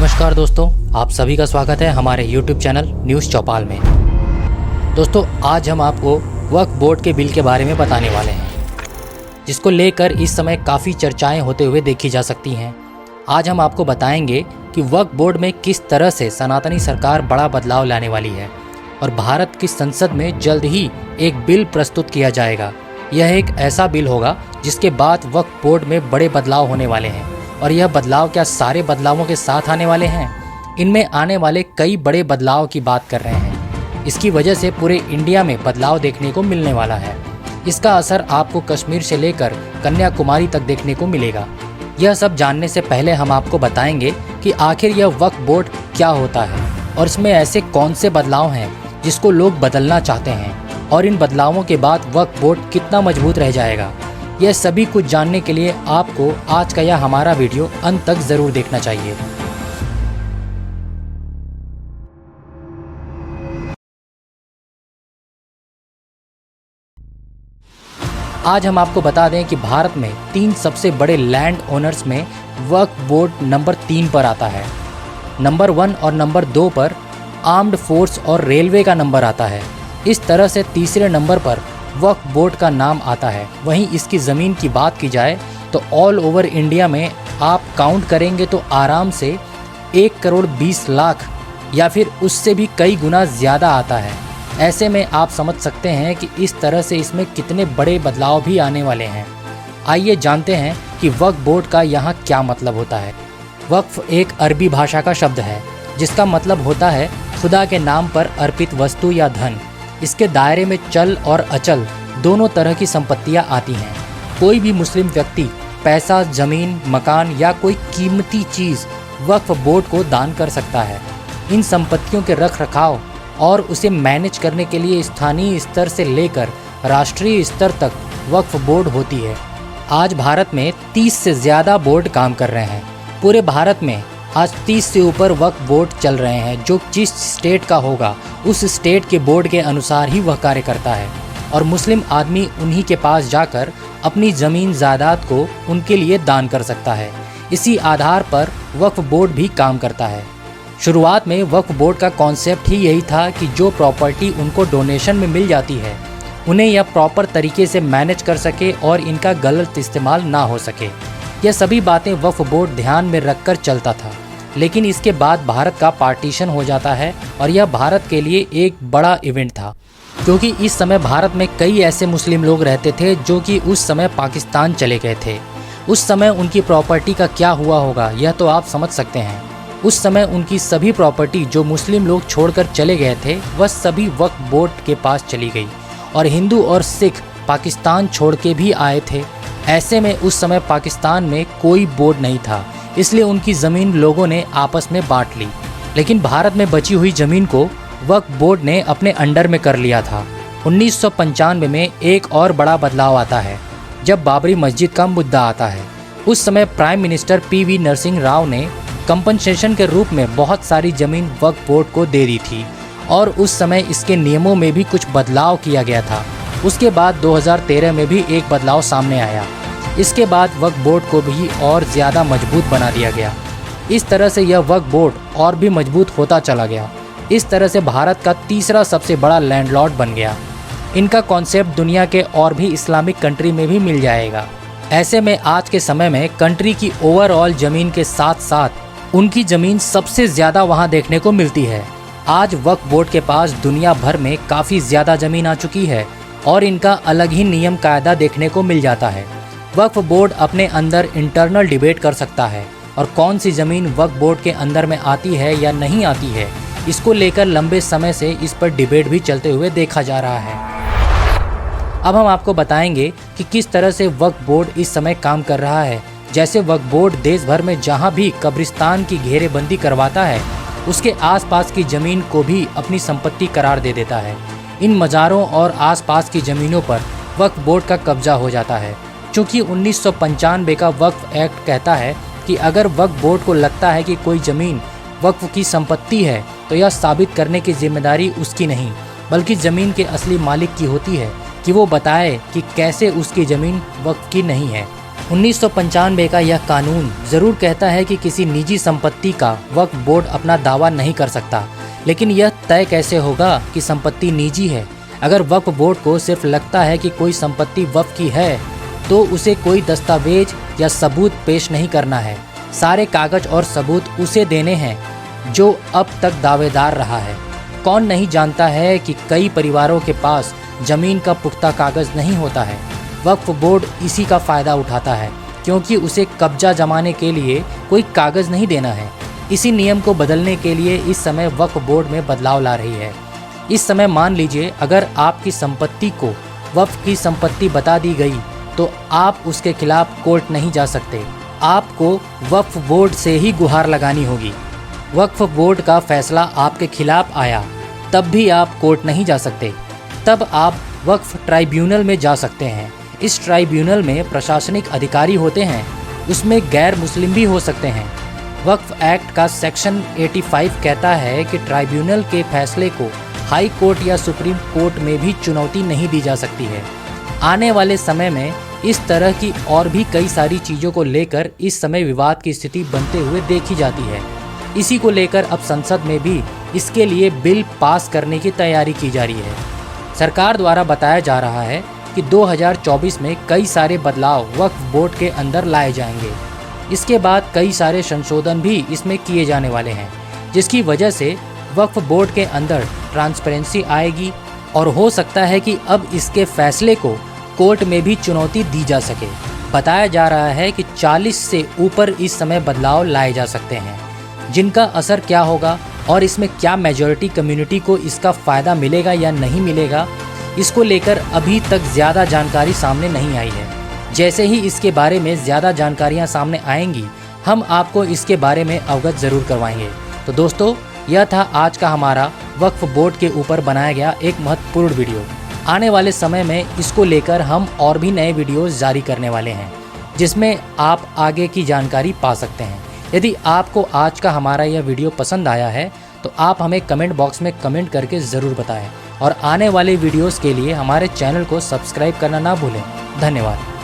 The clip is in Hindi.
नमस्कार दोस्तों, आप सभी का स्वागत है हमारे YouTube चैनल न्यूज़ चौपाल में। दोस्तों, आज हम आपको वक्फ बोर्ड के बिल के बारे में बताने वाले हैं, जिसको लेकर इस समय काफ़ी चर्चाएं होते हुए देखी जा सकती हैं। आज हम आपको बताएंगे कि वक्फ बोर्ड में किस तरह से सनातनी सरकार बड़ा बदलाव लाने वाली है और भारत की संसद में जल्द ही एक बिल प्रस्तुत किया जाएगा। यह एक ऐसा बिल होगा जिसके बाद वक्फ बोर्ड में बड़े बदलाव होने वाले हैं। और यह बदलाव क्या सारे बदलावों के साथ आने वाले हैं? इनमें आने वाले कई बड़े बदलाव की बात कर रहे हैं। इसकी वजह से पूरे इंडिया में बदलाव देखने को मिलने वाला है। इसका असर आपको कश्मीर से लेकर कन्याकुमारी तक देखने को मिलेगा। यह सब जानने से पहले हम आपको बताएंगे कि आखिर यह वक्फ बोर्ड क्या होता है और इसमें ऐसे कौन से बदलाव हैं जिसको लोग बदलना चाहते हैं, और इन बदलावों के बाद वक्फ बोर्ड कितना मजबूत रह जाएगा। यह सभी कुछ जानने के लिए आपको आज का यह हमारा वीडियो अंत तक ज़रूर देखना चाहिए। आज हम आपको बता दें कि भारत में 3 सबसे बड़े लैंड ओनर्स में वक्फ बोर्ड नंबर 3 पर आता है। नंबर 1 और नंबर 2 पर आर्म्ड फोर्स और रेलवे का नंबर आता है। इस तरह से तीसरे नंबर पर वक्फ बोर्ड का नाम आता है। वहीं इसकी ज़मीन की बात की जाए तो ऑल ओवर इंडिया में आप काउंट करेंगे तो आराम से 1 करोड़ 20 लाख या फिर उससे भी कई गुना ज़्यादा आता है। ऐसे में आप समझ सकते हैं कि इस तरह से इसमें कितने बड़े बदलाव भी आने वाले हैं। आइए जानते हैं कि वक्फ बोर्ड का यहाँ क्या मतलब होता है। वक्फ एक अरबी भाषा का शब्द है जिसका मतलब होता है खुदा के नाम पर अर्पित वस्तु या धन। इसके दायरे में चल और अचल दोनों तरह की संपत्तियां आती हैं। कोई भी मुस्लिम व्यक्ति पैसा, ज़मीन, मकान या कोई कीमती चीज़ वक्फ बोर्ड को दान कर सकता है। इन संपत्तियों के रख रखाव और उसे मैनेज करने के लिए स्थानीय स्तर से लेकर राष्ट्रीय स्तर तक वक्फ बोर्ड होती है। आज भारत में 30 से ज़्यादा बोर्ड काम कर रहे हैं। पूरे भारत में आज 30 से ऊपर वक्फ बोर्ड चल रहे हैं। जो जिस स्टेट का होगा उस स्टेट के बोर्ड के अनुसार ही वह कार्य करता है, और मुस्लिम आदमी उन्हीं के पास जाकर अपनी ज़मीन जायदाद को उनके लिए दान कर सकता है। इसी आधार पर वक्फ बोर्ड भी काम करता है। शुरुआत में वक्फ बोर्ड का कॉन्सेप्ट ही यही था कि जो प्रॉपर्टी उनको डोनेशन में मिल जाती है उन्हें यह प्रॉपर तरीके से मैनेज कर सके और इनका गलत इस्तेमाल ना हो सके। यह सभी बातें वक्फ बोर्ड ध्यान में रखकर चलता था। लेकिन इसके बाद भारत का पार्टीशन हो जाता है और यह भारत के लिए एक बड़ा इवेंट था, क्योंकि इस समय भारत में कई ऐसे मुस्लिम लोग रहते थे जो कि उस समय पाकिस्तान चले गए थे। उस समय उनकी प्रॉपर्टी का क्या हुआ होगा यह तो आप समझ सकते हैं। उस समय उनकी सभी प्रॉपर्टी जो मुस्लिम लोग छोड़कर चले गए थे वह सभी वक्फ बोर्ड के पास चली गई, और हिंदू और सिख पाकिस्तान छोड़ के भी आए थे। ऐसे में उस समय पाकिस्तान में कोई बोर्ड नहीं था, इसलिए उनकी ज़मीन लोगों ने आपस में बांट ली। लेकिन भारत में बची हुई ज़मीन को वक्फ बोर्ड ने अपने अंडर में कर लिया था। 1995 में एक और बड़ा बदलाव आता है जब बाबरी मस्जिद का मुद्दा आता है। उस समय prime minister PV Narasimha Rao ने कंपनसेशन के रूप में बहुत सारी ज़मीन वक्फ बोर्ड को दे दी थी, और उस समय इसके नियमों में भी कुछ बदलाव किया गया था। उसके बाद 2013 में भी एक बदलाव सामने आया। इसके बाद वक्फ बोर्ड को भी और ज़्यादा मजबूत बना दिया गया। इस तरह से यह वक्फ बोर्ड और भी मजबूत होता चला गया। इस तरह से भारत का तीसरा सबसे बड़ा लैंडलॉर्ड बन गया। इनका कॉन्सेप्ट दुनिया के और भी इस्लामिक कंट्री में भी मिल जाएगा। ऐसे में आज के समय में कंट्री की ओवरऑल ज़मीन के साथ साथ उनकी ज़मीन सबसे ज़्यादा वहाँ देखने को मिलती है। आज वक्फ बोर्ड के पास दुनिया भर में काफ़ी ज़्यादा ज़मीन आ चुकी है और इनका अलग ही नियम कायदा देखने को मिल जाता है। वक्फ बोर्ड अपने अंदर इंटरनल डिबेट कर सकता है, और कौन सी ज़मीन वक्फ बोर्ड के अंदर में आती है या नहीं आती है, इसको लेकर लंबे समय से इस पर डिबेट भी चलते हुए देखा जा रहा है। अब हम आपको बताएंगे कि किस तरह से वक्फ बोर्ड इस समय काम कर रहा है। जैसे वक्फ बोर्ड देश भर में जहाँ भी कब्रिस्तान की घेरेबंदी करवाता है उसके आसपास की ज़मीन को भी अपनी संपत्ति करार दे देता है। इन मज़ारों और आसपास की ज़मीनों पर वक्फ बोर्ड का कब्जा हो जाता है, क्योंकि 1995 का वक्फ एक्ट कहता है कि अगर वक्फ बोर्ड को लगता है कि कोई ज़मीन वक्फ की संपत्ति है तो यह साबित करने की जिम्मेदारी उसकी नहीं बल्कि ज़मीन के असली मालिक की होती है कि वो बताए कि कैसे उसकी ज़मीन वक्फ की नहीं है। 1995 का यह कानून ज़रूर कहता है कि किसी निजी संपत्ति का वक्फ बोर्ड अपना दावा नहीं कर सकता, लेकिन यह तय कैसे होगा कि संपत्ति निजी है। अगर वक्फ बोर्ड को सिर्फ लगता है कि कोई संपत्ति वक्फ की है तो उसे कोई दस्तावेज या सबूत पेश नहीं करना है। सारे कागज और सबूत उसे देने हैं जो अब तक दावेदार रहा है। कौन नहीं जानता है कि कई परिवारों के पास जमीन का पुख्ता कागज नहीं होता है। वक्फ बोर्ड इसी का फ़ायदा उठाता है क्योंकि उसे कब्जा जमाने के लिए कोई कागज़ नहीं देना है। इसी नियम को बदलने के लिए इस समय वक्फ बोर्ड में बदलाव ला रही है। इस समय मान लीजिए अगर आपकी संपत्ति को वक्फ की संपत्ति बता दी गई तो आप उसके खिलाफ कोर्ट नहीं जा सकते। आपको वक्फ बोर्ड से ही गुहार लगानी होगी। वक्फ बोर्ड का फैसला आपके खिलाफ आया तब भी आप कोर्ट नहीं जा सकते। तब आप वक्फ ट्राइब्यूनल में जा सकते हैं। इस ट्राइब्यूनल में प्रशासनिक अधिकारी होते हैं, उसमें गैर मुस्लिम भी हो सकते हैं। वक्फ एक्ट का सेक्शन 85 कहता है कि ट्राइब्यूनल के फैसले को हाई कोर्ट या सुप्रीम कोर्ट में भी चुनौती नहीं दी जा सकती है। आने वाले समय में इस तरह की और भी कई सारी चीज़ों को लेकर इस समय विवाद की स्थिति बनते हुए देखी जाती है। इसी को लेकर अब संसद में भी इसके लिए बिल पास करने की तैयारी की जा रही है। सरकार द्वारा बताया जा रहा है कि 2024 में कई सारे बदलाव वक्फ बोर्ड के अंदर लाए जाएंगे। इसके बाद कई सारे संशोधन भी इसमें किए जाने वाले हैं, जिसकी वजह से वक्फ बोर्ड के अंदर ट्रांसपेरेंसी आएगी और हो सकता है कि अब इसके फैसले को कोर्ट में भी चुनौती दी जा सके। बताया जा रहा है कि 40 से ऊपर इस समय बदलाव लाए जा सकते हैं, जिनका असर क्या होगा और इसमें क्या मेजॉरिटी कम्युनिटी को इसका फ़ायदा मिलेगा या नहीं मिलेगा, इसको लेकर अभी तक ज़्यादा जानकारी सामने नहीं आई है। जैसे ही इसके बारे में ज़्यादा जानकारियाँ सामने आएंगी हम आपको इसके बारे में अवगत ज़रूर करवाएंगे। तो दोस्तों, यह था आज का हमारा वक्फ बोर्ड के ऊपर बनाया गया एक महत्वपूर्ण वीडियो। आने वाले समय में इसको लेकर हम और भी नए वीडियोस जारी करने वाले हैं, जिसमें आप आगे की जानकारी पा सकते हैं। यदि आपको आज का हमारा यह वीडियो पसंद आया है तो आप हमें कमेंट बॉक्स में कमेंट करके ज़रूर बताएं और आने वाले वीडियोस के लिए हमारे चैनल को सब्सक्राइब करना ना भूलें। धन्यवाद।